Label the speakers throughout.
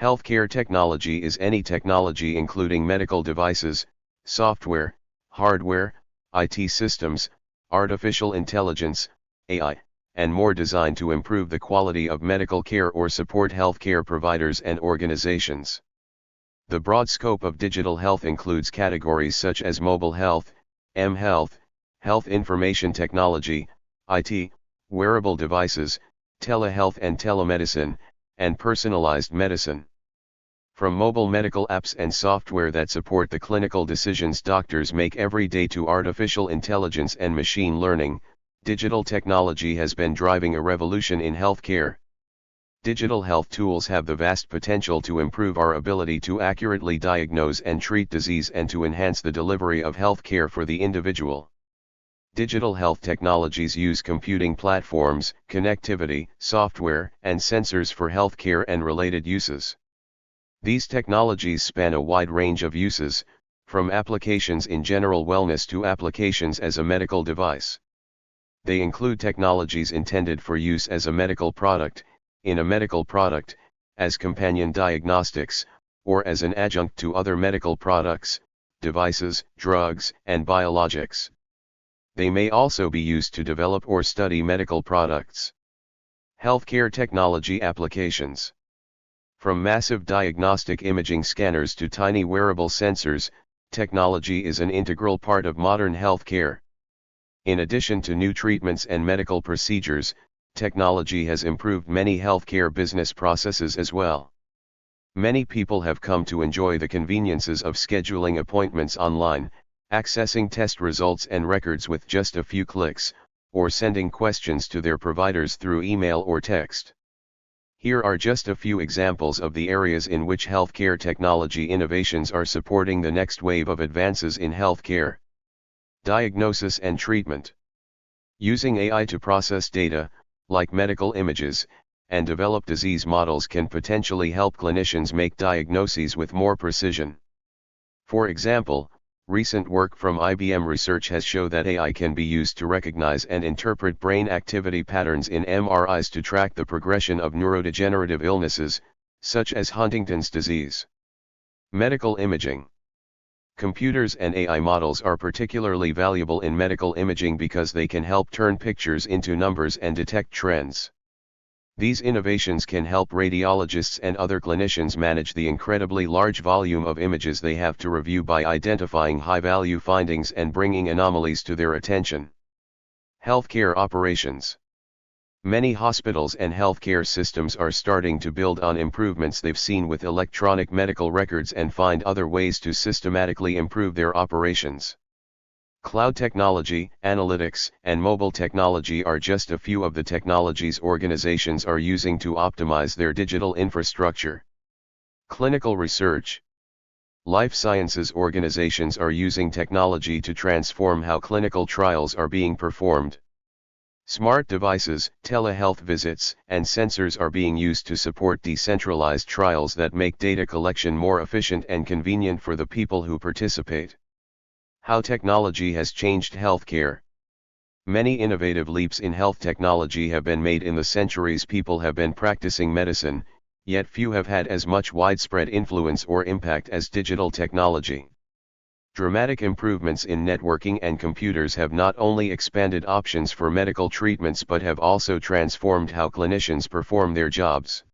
Speaker 1: Healthcare technology is any technology including medical devices, software, hardware, IT systems, artificial intelligence, AI, and more designed to improve the quality of medical care or support healthcare providers and organizations. The broad scope of digital health includes categories such as mobile health, mHealth, health information technology, IT, wearable devices, telehealth and telemedicine, and personalized medicine. From mobile medical apps and software that support the clinical decisions doctors make every day to artificial intelligence and machine learning, digital technology has been driving a revolution in healthcare. Digital health tools have the vast potential to improve our ability to accurately diagnose and treat disease and to enhance the delivery of healthcare for the individual. Digital health technologies use computing platforms, connectivity, software, and sensors for healthcare and related uses. These technologies span a wide range of uses, from applications in general wellness to applications as a medical device. They include technologies intended for use as a medical product, in a medical product, as companion diagnostics, or as an adjunct to other medical products, devices, drugs, and biologics. They may also be used to develop or study medical products. Healthcare technology applications. From massive diagnostic imaging scanners to tiny wearable sensors, technology is an integral part of modern healthcare. In addition to new treatments and medical procedures, technology has improved many healthcare business processes as well. Many people have come to enjoy the conveniences of scheduling appointments online, accessing test results and records with just a few clicks, or sending questions to their providers through email or text. Here are just a few examples of the areas in which healthcare technology innovations are supporting the next wave of advances in healthcare. Diagnosis and treatment. Using AI to process data, like medical images, and develop disease models can potentially help clinicians make diagnoses with more precision. For example, recent work from IBM research has shown that AI can be used to recognize and interpret brain activity patterns in MRIs to track the progression of neurodegenerative illnesses, such as Huntington's disease. Medical imaging. Computers and AI models are particularly valuable in medical imaging because they can help turn pictures into numbers and detect trends. These innovations can help radiologists and other clinicians manage the incredibly large volume of images they have to review by identifying high-value findings and bringing anomalies to their attention. Healthcare operations. Many hospitals and healthcare systems are starting to build on improvements they've seen with electronic medical records and find other ways to systematically improve their operations. Cloud technology, analytics, and mobile technology are just a few of the technologies organizations are using to optimize their digital infrastructure. Clinical research. Life sciences organizations are using technology to transform how clinical trials are being performed. Smart devices, telehealth visits, and sensors are being used to support decentralized trials that make data collection more efficient and convenient for the people who participate. How technology has changed healthcare. Many innovative leaps in health technology have been made in the centuries people have been practicing medicine, yet few have had as much widespread influence or impact as digital technology. Dramatic improvements in networking and computers have not only expanded options for medical treatments but have also transformed how clinicians perform their jobs.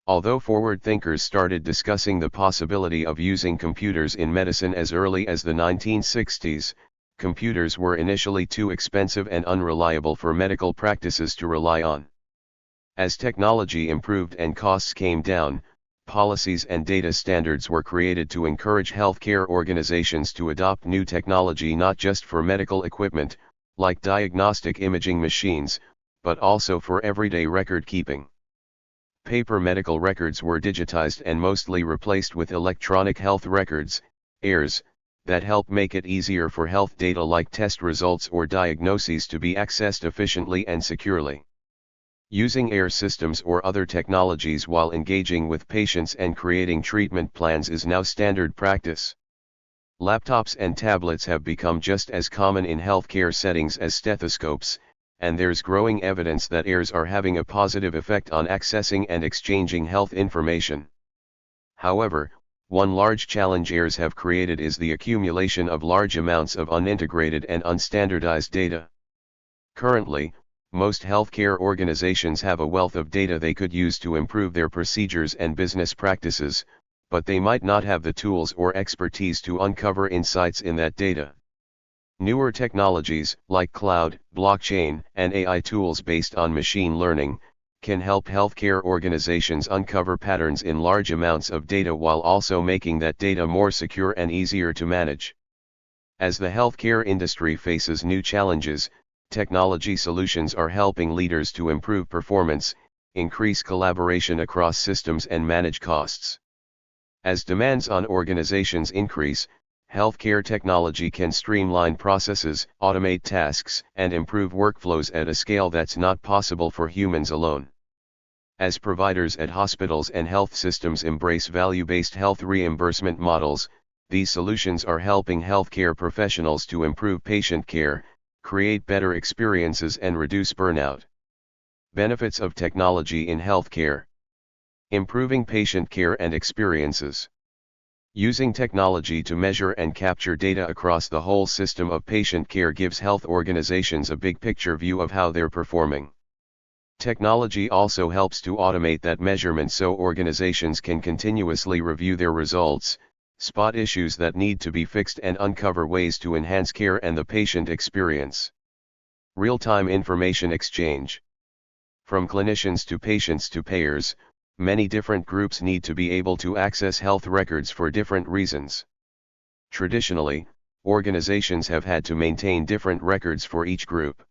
Speaker 1: Although forward thinkers started discussing the possibility of using computers in medicine as early as the 1960s, computers were initially too expensive and unreliable for medical practices to rely on. As technology improved and costs came down, policies and data standards were created to encourage healthcare organizations to adopt new technology not just for medical equipment, like diagnostic imaging machines, but also for everyday record keeping. Paper medical records were digitized and mostly replaced with electronic health records, ERRs, that help make it easier for health data like test results or diagnoses to be accessed efficiently and securely. Using ERR systems or other technologies while engaging with patients and creating treatment plans is now standard practice. Laptops and tablets have become just as common in healthcare settings as stethoscopes, and there's growing evidence that ERRs are having a positive effect on accessing and exchanging health information. However, one large challenge AIRs have created is the accumulation of large amounts of unintegrated and unstandardized data. Currently, most healthcare organizations have a wealth of data they could use to improve their procedures and business practices, but they might not have the tools or expertise to uncover insights in that data. Newer technologies, like cloud, blockchain, and AI tools based on machine learning, can help healthcare organizations uncover patterns in large amounts of data while also making that data more secure and easier to manage. As the healthcare industry faces new challenges, technology solutions are helping leaders to improve performance, increase collaboration across systems, and manage costs. As demands on organizations increase, healthcare technology can streamline processes, automate tasks, and improve workflows at a scale that's not possible for humans alone. As providers at hospitals and health systems embrace value-based health reimbursement models, these solutions are helping healthcare professionals to improve patient care, create better experiences, and reduce burnout. Benefits of technology in healthcare: improving patient care and experiences. Using technology to measure and capture data across the whole system of patient care gives health organizations a big picture view of how they're performing. Technology also helps to automate that measurement so organizations can continuously review their results, spot issues that need to be fixed, and uncover ways to enhance care and the patient experience. Real-time information exchange. From clinicians to patients to payers, many different groups need to be able to access health records for different reasons. Traditionally, organizations have had to maintain different records for each group.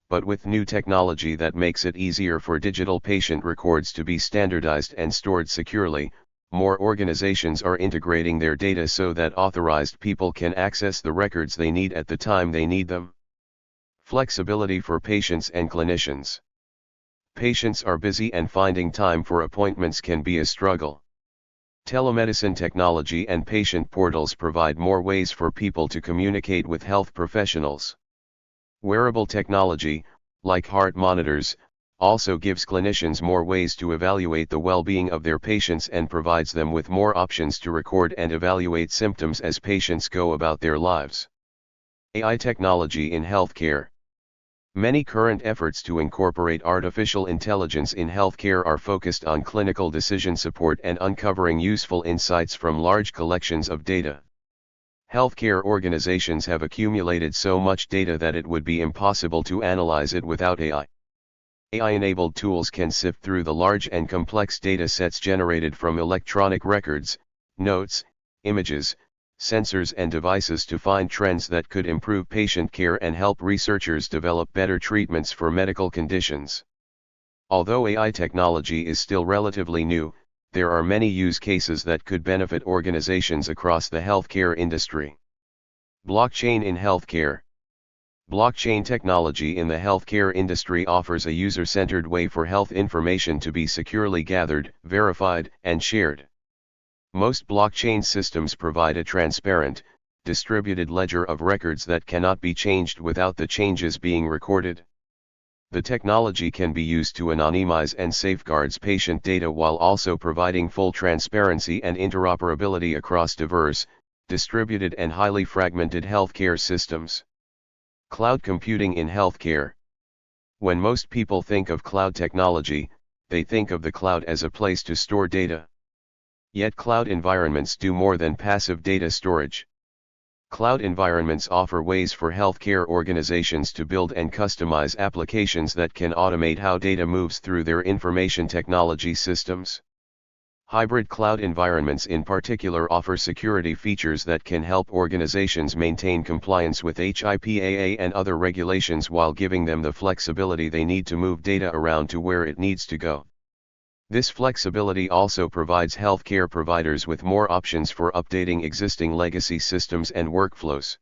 Speaker 1: But with new technology that makes it easier for digital patient records to be standardized and stored securely, more organizations are integrating their data so that authorized people can access the records they need at the time they need them. Flexibility for patients and clinicians. Patients are busy and finding time for appointments can be a struggle. Telemedicine technology and patient portals provide more ways for people to communicate with health professionals. Wearable technology, like heart monitors, also gives clinicians more ways to evaluate the well-being of their patients and provides them with more options to record and evaluate symptoms as patients go about their lives. AI technology in healthcare. Many current efforts to incorporate artificial intelligence in healthcare are focused on clinical decision support and uncovering useful insights from large collections of data. Healthcare organizations have accumulated so much data that it would be impossible to analyze it without AI. AI-enabled tools can sift through the large and complex data sets generated from electronic records, notes, images, sensors, and devices to find trends that could improve patient care and help researchers develop better treatments for medical conditions. Although AI technology is still relatively new, there are many use cases that could benefit organizations across the healthcare industry. Blockchain in healthcare. Blockchain technology in the healthcare industry offers a user-centered way for health information to be securely gathered, verified, and shared. Most blockchain systems provide a transparent, distributed ledger of records that cannot be changed without the changes being recorded. The technology can be used to anonymize and safeguards patient data while also providing full transparency and interoperability across diverse, distributed, and highly fragmented healthcare systems. Cloud computing in healthcare. When most people think of cloud technology, they think of the cloud as a place to store data. Yet cloud environments do more than passive data storage. Cloud environments offer ways for healthcare organizations to build and customize applications that can automate how data moves through their information technology systems. Hybrid cloud environments in particular offer security features that can help organizations maintain compliance with HIPAA and other regulations while giving them the flexibility they need to move data around to where it needs to go. This flexibility also provides healthcare providers with more options for updating existing legacy systems and workflows.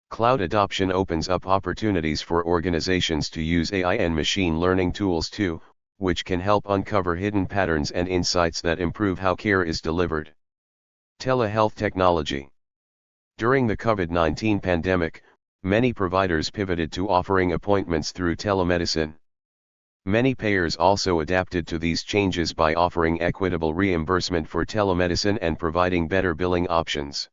Speaker 1: Cloud adoption opens up opportunities for organizations to use AI and machine learning tools too, which can help uncover hidden patterns and insights that improve how care is delivered. Telehealth technology. During the COVID-19 pandemic, many providers pivoted to offering appointments through telemedicine. Many payers also adapted to these changes by offering equitable reimbursement for telemedicine and providing better billing options.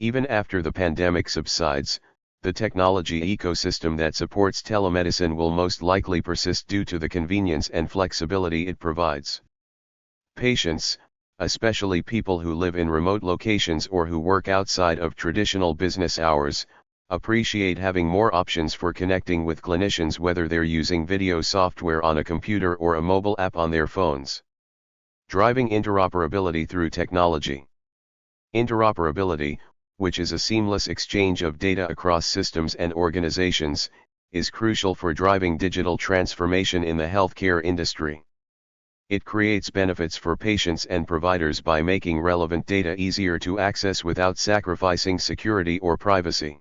Speaker 1: Even after the pandemic subsides, the technology ecosystem that supports telemedicine will most likely persist due to the convenience and flexibility it provides. Patients, especially people who live in remote locations or who work outside of traditional business hours, appreciate having more options for connecting with clinicians, whether they're using video software on a computer or a mobile app on their phones. Driving interoperability through technology. Interoperability, which is a seamless exchange of data across systems and organizations, is crucial for driving digital transformation in the healthcare industry. It creates benefits for patients and providers by making relevant data easier to access without sacrificing security or privacy.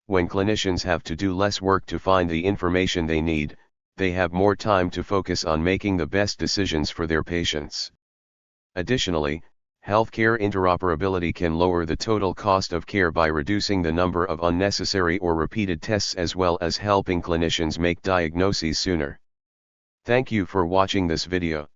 Speaker 1: When clinicians have to do less work to find the information they need, they have more time to focus on making the best decisions for their patients. Additionally, healthcare interoperability can lower the total cost of care by reducing the number of unnecessary or repeated tests, as well as helping clinicians make diagnoses sooner. Thank you for watching this video.